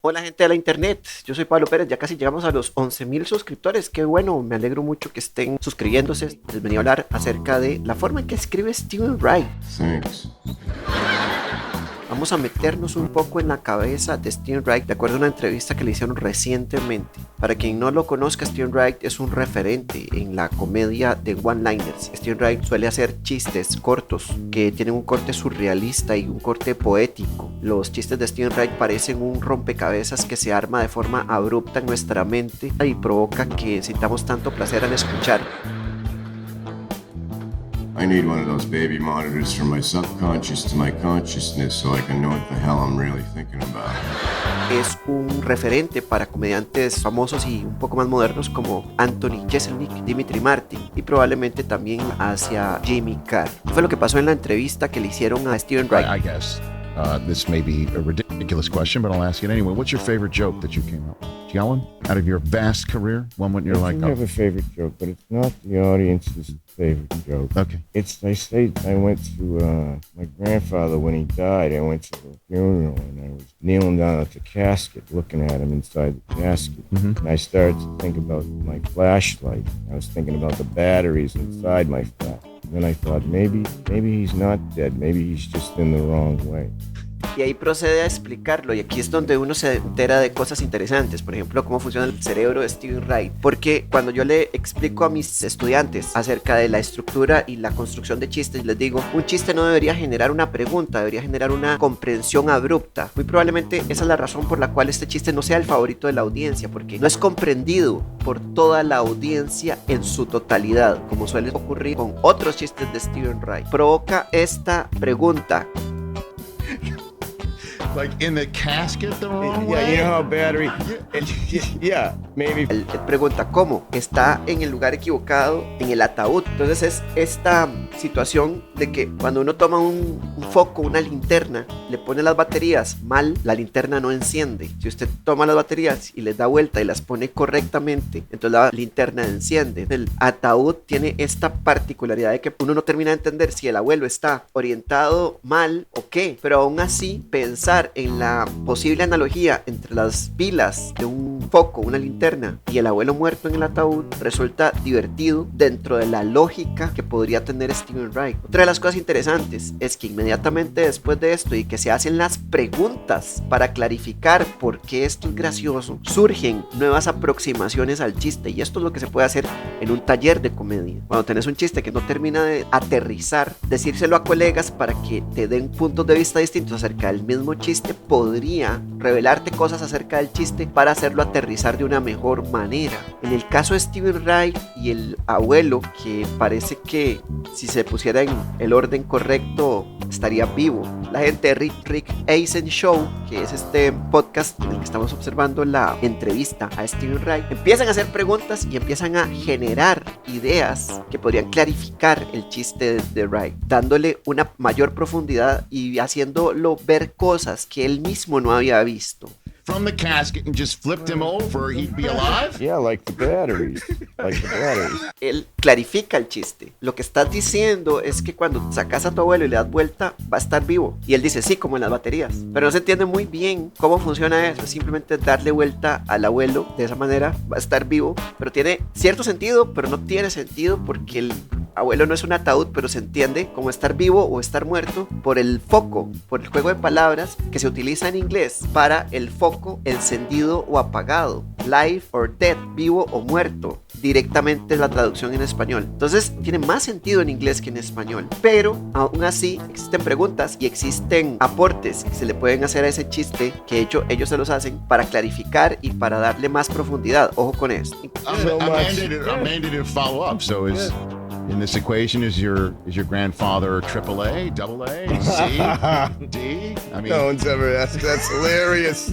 Hola gente de la internet, yo soy Pablo Pérez, ya casi llegamos a los 11.000 suscriptores, qué bueno, me alegro mucho que estén suscribiéndose. Les venía a hablar acerca de la forma en que escribe Steven Wright. Thanks. Vamos a meternos un poco en la cabeza de Steven Wright de acuerdo a una entrevista que le hicieron recientemente. Para quien no lo conozca, Steven Wright es un referente en la comedia de one-liners. Steven Wright suele hacer chistes cortos que tienen un corte surrealista y un corte poético. Los chistes de Steven Wright parecen un rompecabezas que se arma de forma abrupta en nuestra mente y provoca que sintamos tanto placer al escuchar. I need one of those baby monitors from my subconscious to my consciousness so I can know what the hell I'm really thinking about. Es un referente para comediantes famosos y un poco más modernos como Anthony Jeselnik, Dimitri Martin y probablemente también hacia Jimmy Carr. Fue lo que pasó en la entrevista que le hicieron a Steven Wright. I guess this may be a ridiculous question, but I'll ask it anyway. What's your favorite joke that you came up with? Do you got one out of your vast career? One when you're I like, do have a favorite joke, but it's not the audience's favorite joke. okay. I went to my grandfather when he died. I went to the funeral and I was kneeling down at the casket, looking at him inside the casket. And I started to think about my flashlight. I was thinking about the batteries inside my flashlight. And then I thought maybe he's not dead. Maybe he's just in the wrong way. Y ahí procede a explicarlo, y aquí es donde uno se entera de cosas interesantes, por ejemplo, cómo funciona el cerebro de Steven Wright, porque cuando yo le explico a mis estudiantes acerca de la estructura y la construcción de chistes, les digo, un chiste no debería generar una pregunta, debería generar una comprensión abrupta. Muy probablemente esa es la razón por la cual este chiste no sea el favorito de la audiencia, porque no es comprendido por toda la audiencia en su totalidad, como suele ocurrir con otros chistes de Steven Wright. Provoca esta pregunta. Like in the casket the wrong Yeah, way? you know how battery. Yeah, maybe. Él pregunta cómo está en el lugar equivocado, en el ataúd. Entonces es esta situación de que cuando uno toma un foco, una linterna, le pone las baterías mal, la linterna no enciende. Si usted toma las baterías y les da vuelta y las pone correctamente, entonces la linterna enciende. El ataúd tiene esta particularidad de que uno no termina de entender si el abuelo está orientado mal o qué, pero aún así pensar en la posible analogía entre las pilas de un foco, una linterna y el abuelo muerto en el ataúd resulta divertido dentro de la lógica que podría tener Steven Wright. Otra de las cosas interesantes es que inmediatamente después de esto y que se hacen las preguntas para clarificar por qué esto es gracioso, surgen nuevas aproximaciones al chiste, y esto es lo que se puede hacer en un taller de comedia. Cuando tenés un chiste que no termina de aterrizar, decírselo a colegas para que te den puntos de vista distintos acerca del mismo chiste podría revelarte cosas acerca del chiste para hacerlo aterrizar de una mejor manera. En el caso de Steven Wright y el abuelo, que parece que si se pusiera en el orden correcto estaría vivo, la gente de Rick Eisen Show, que es este podcast en el que estamos observando la entrevista a Steven Wright, empiezan a hacer preguntas y empiezan a generar ideas que podrían clarificar el chiste de Wright, dándole una mayor profundidad y haciéndolo ver cosas que él mismo no había visto. From the casket and just flipped him over, he'd be alive? Yeah, like the batteries. Él clarifica el chiste. Lo que estás diciendo es que cuando sacas a tu abuelo y le das vuelta, va a estar vivo. Y él dice, sí, como en las baterías. Pero no se entiende muy bien cómo funciona eso. Es simplemente darle vuelta al abuelo. De esa manera va a estar vivo. Pero tiene cierto sentido, pero no tiene sentido porque el abuelo no es un ataúd, pero se entiende como estar vivo o estar muerto por el foco, por el juego de palabras que se utiliza en inglés para el foco encendido o apagado. Live or dead, vivo o muerto. Directamente es la traducción en español. Entonces tiene más sentido en inglés que en español. Pero aún así existen preguntas y existen aportes que se le pueden hacer a ese chiste que ellos se los hacen para clarificar y para darle más profundidad. Ojo con esto. A mandated follow-up. So in this equation, is your grandfather AAA, AA, C, D? I mean, No one's ever asked. That's hilarious.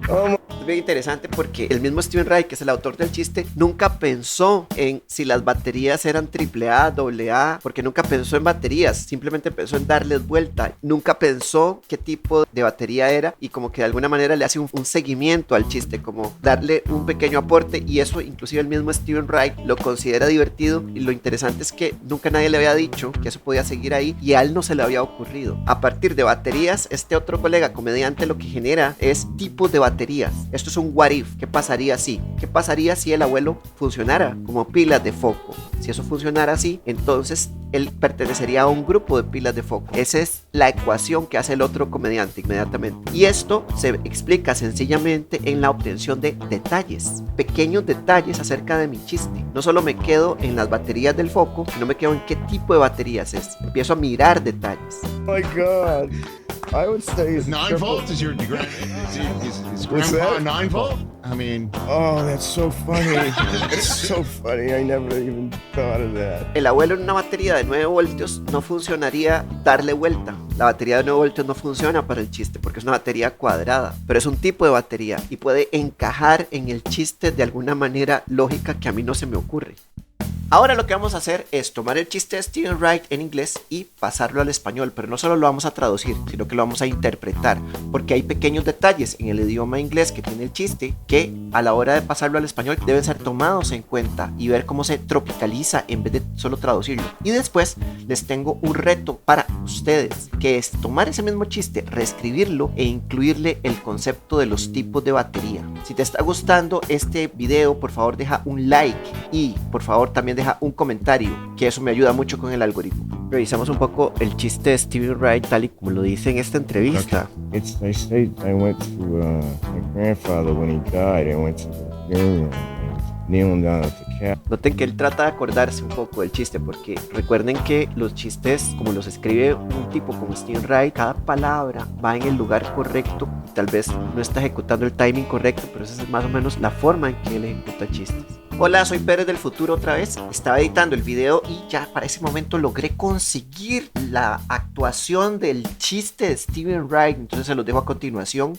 Oh my. Es bien interesante porque el mismo Steven Wright, que es el autor del chiste, nunca pensó en si las baterías eran AAA, AA, porque nunca pensó en baterías, simplemente pensó en darles vuelta. Nunca pensó qué tipo de batería era y como que de alguna manera le hace un seguimiento al chiste, como darle un pequeño aporte, y eso inclusive el mismo Steven Wright lo considera divertido, y lo interesante es que nunca nadie le había dicho que eso podía seguir ahí y a él no se le había ocurrido. A partir de baterías, este otro colega comediante lo que genera es tipos de baterías. Esto es un what if. ¿Qué pasaría si? ¿Qué pasaría si el abuelo funcionara como pilas de foco? Si eso funcionara así, entonces él pertenecería a un grupo de pilas de foco. Esa es la ecuación que hace el otro comediante inmediatamente. Y esto se explica sencillamente en la obtención de detalles, pequeños detalles acerca de mi chiste. No solo me quedo en las baterías del foco, sino me quedo en qué tipo de baterías es. Empiezo a mirar detalles. Oh my God. I would say it's 9 volts? Is What's grandpa that? 9 volt? I mean, Oh, that's so funny. It's so funny. I never even thought of that. El abuelo en una batería de 9 voltios no funcionaría darle vuelta. La batería de 9 voltios no funciona para el chiste porque es una batería cuadrada, pero es un tipo de batería y puede encajar en el chiste de alguna manera lógica que a mí no se me ocurre. Ahora lo que vamos a hacer es tomar el chiste de Steven Wright en inglés y pasarlo al español, pero no solo lo vamos a traducir, sino que lo vamos a interpretar, porque hay pequeños detalles en el idioma inglés que tiene el chiste que a la hora de pasarlo al español deben ser tomados en cuenta y ver cómo se tropicaliza en vez de solo traducirlo. Y después les tengo un reto para ustedes, que es tomar ese mismo chiste, reescribirlo e incluirle el concepto de los tipos de batería. Si te está gustando este video, por favor deja un like y por favor también deja un comentario, que eso me ayuda mucho con el algoritmo. Revisamos un poco el chiste de Steven Wright tal y como lo dice en esta entrevista. I say I went to my grandfather when he died. I went to the funeral. I was kneeling down at the casket. Noten que él trata de acordarse un poco del chiste, porque recuerden que los chistes, como los escribe un tipo como Steven Wright, cada palabra va en el lugar correcto y tal vez no está ejecutando el timing correcto, pero esa es más o menos la forma en que él ejecuta chistes. Hola, soy Pérez del futuro otra vez. Estaba editando el video y ya para ese momento logré conseguir la actuación del chiste de Steven Wright. Entonces se los dejo a continuación,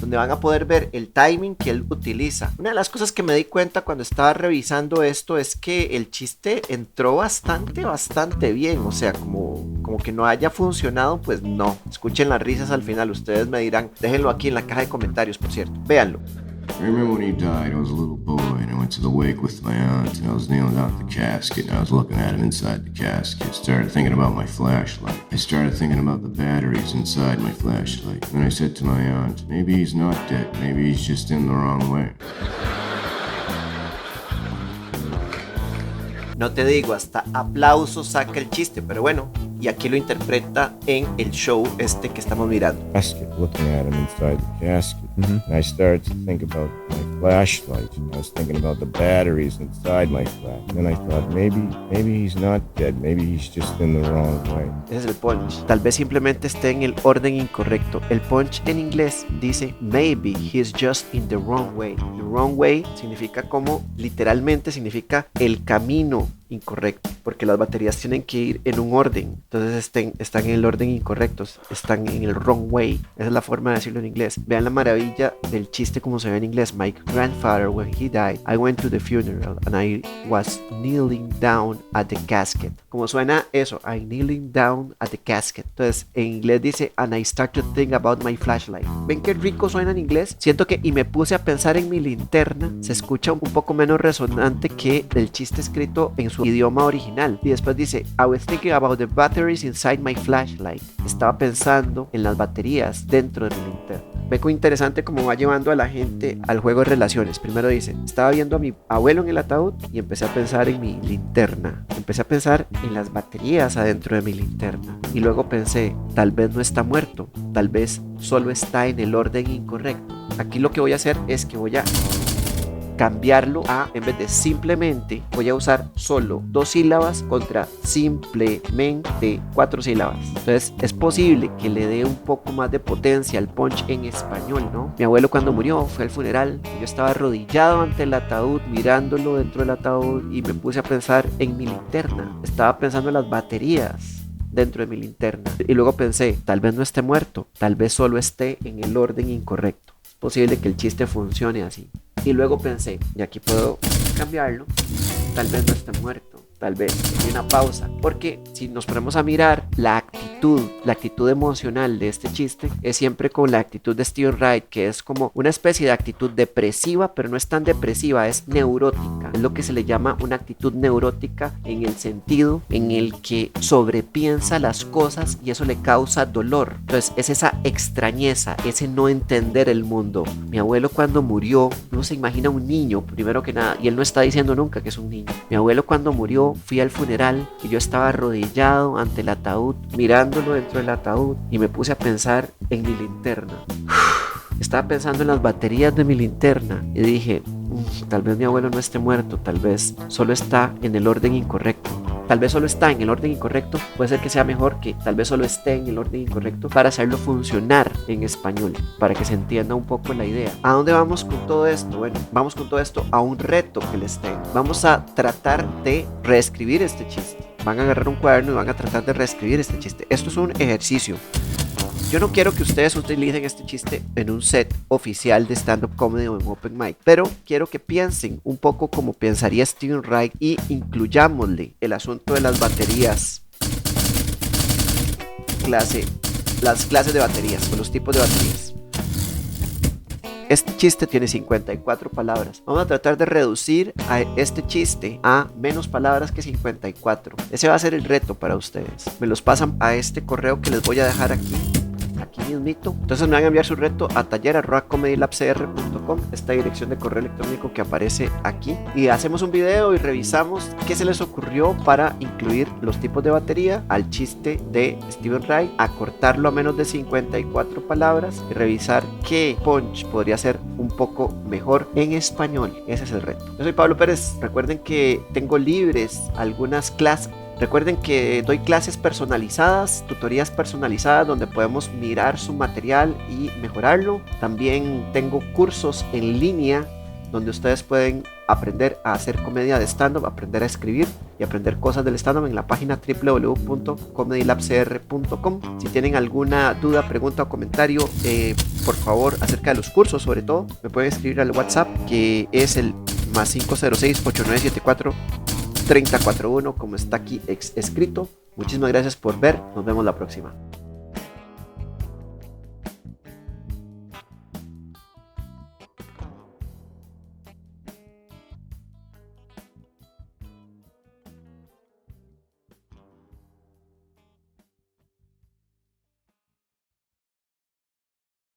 donde van a poder ver el timing que él utiliza. Una de las cosas que me di cuenta cuando estaba revisando esto es que el chiste entró bastante bien. O sea, como que no haya funcionado, pues no. Escuchen las risas al final, ustedes me dirán. Déjenlo aquí en la caja de comentarios, por cierto. Véanlo. I remember when he died, I was a little boy, and I went to the wake with my aunt, and I was kneeling down at the casket, and I was looking at him inside the casket. I started thinking about my flashlight. I started thinking about the batteries inside my flashlight. And I said to my aunt, maybe he's not dead, maybe he's just in the wrong way. No te digo, hasta aplausos saca el chiste, pero bueno, y aquí lo interpreta en el show este que estamos mirando. Casket, looking at him inside the casket. And I started to think about my flashlight. I was thinking about the batteries inside my flash. And then I thought, maybe he's not dead. Maybe he's just in the wrong way. Ese es el punch. Tal vez simplemente esté en el orden incorrecto. El punch en inglés dice maybe he's just in the wrong way. The wrong way significa como, literalmente significa el camino incorrecto, porque las baterías tienen que ir en un orden, entonces están en el orden incorrecto, están en el wrong way. Esa es la forma de decirlo en inglés. Vean la maravilla del chiste como se ve en inglés. My grandfather, when he died, I went to the funeral and I was kneeling down at the casket. Como suena eso, I kneeling down at the casket. Entonces en inglés dice and I started to think about my flashlight. ¿Ven qué rico suena en inglés? Siento que y me puse a pensar en mi linterna. Se escucha un poco menos resonante que el chiste escrito en su idioma original. Y después dice I was thinking about the batteries inside my flashlight. Estaba pensando en las baterías dentro de mi linterna. Ve qué interesante cómo va llevando a la gente al juego de relaciones. Primero dice, estaba viendo a mi abuelo en el ataúd y empecé a pensar en mi linterna. Empecé a pensar en las baterías adentro de mi linterna. Y luego pensé, tal vez no está muerto, tal vez solo está en el orden incorrecto. Aquí lo que voy a hacer es que voy a cambiarlo a, en vez de simplemente, voy a usar solo 2 sílabas contra simplemente 4 sílabas. Entonces es posible que le dé un poco más de potencia al punch en español, ¿no? Mi abuelo cuando murió fue al funeral, yo estaba arrodillado ante el ataúd, mirándolo dentro del ataúd y me puse a pensar en mi linterna. Estaba pensando en las baterías dentro de mi linterna y luego pensé, tal vez no esté muerto, tal vez solo esté en el orden incorrecto. posible que el chiste funcione así. Y luego pensé, y aquí puedo cambiarlo, tal vez no esté muerto, tal vez hay una pausa, porque si nos ponemos a mirar la actitud emocional de este chiste es siempre con la actitud de Steven Wright, que es como una especie de actitud depresiva, pero no es tan depresiva, es neurótica. Es lo que se le llama una actitud neurótica, en el sentido en el que sobrepiensa las cosas y eso le causa dolor. Entonces es esa extrañeza, ese no entender el mundo. Mi abuelo cuando murió, uno se imagina un niño primero que nada, y él no está diciendo nunca que es un niño. Mi abuelo cuando murió, fui al funeral y yo estaba arrodillado ante el ataúd, mirándolo dentro del ataúd, y me puse a pensar en mi linterna. Estaba pensando en las baterías de mi linterna y dije, tal vez mi abuelo no esté muerto, tal vez solo está en el orden incorrecto. Tal vez solo está en el orden incorrecto, puede ser que sea mejor que tal vez solo esté en el orden incorrecto para hacerlo funcionar en español, para que se entienda un poco la idea. ¿A dónde vamos con todo esto? Bueno, vamos con todo esto a un reto que les tengo. Vamos a tratar de reescribir este chiste. Van a agarrar un cuaderno y van a tratar de reescribir este chiste. Esto es un ejercicio. Yo no quiero que ustedes utilicen este chiste en un set oficial de stand-up comedy o en open mic, pero quiero que piensen un poco como pensaría Steven Wright y incluyámosle el asunto de las baterías. Las clases de baterías o los tipos de baterías. Este chiste tiene 54 palabras. Vamos a tratar de reducir a este chiste a menos palabras que 54. Ese va a ser el reto para ustedes. Me los pasan a este correo que les voy a dejar aquí mismito. Entonces me van a enviar su reto a taller@comedylabcr.com, esta dirección de correo electrónico que aparece aquí, y hacemos un video y revisamos qué se les ocurrió para incluir los tipos de batería al chiste de Steven Wright, acortarlo a menos de 54 palabras y revisar qué punch podría ser un poco mejor en español. Ese es el reto. Yo soy Pablo Pérez. Recuerden que tengo libres algunas clases. Recuerden que doy clases personalizadas, tutorías personalizadas donde podemos mirar su material y mejorarlo. También tengo cursos en línea donde ustedes pueden aprender a hacer comedia de stand-up, aprender a escribir y aprender cosas del stand-up en la página www.comedylabcr.com. Si tienen alguna duda, pregunta o comentario, por favor, acerca de los cursos sobre todo, me pueden escribir al WhatsApp, que es el +506 8974 3041, como está aquí escrito. Muchísimas gracias por ver. Nos vemos la próxima.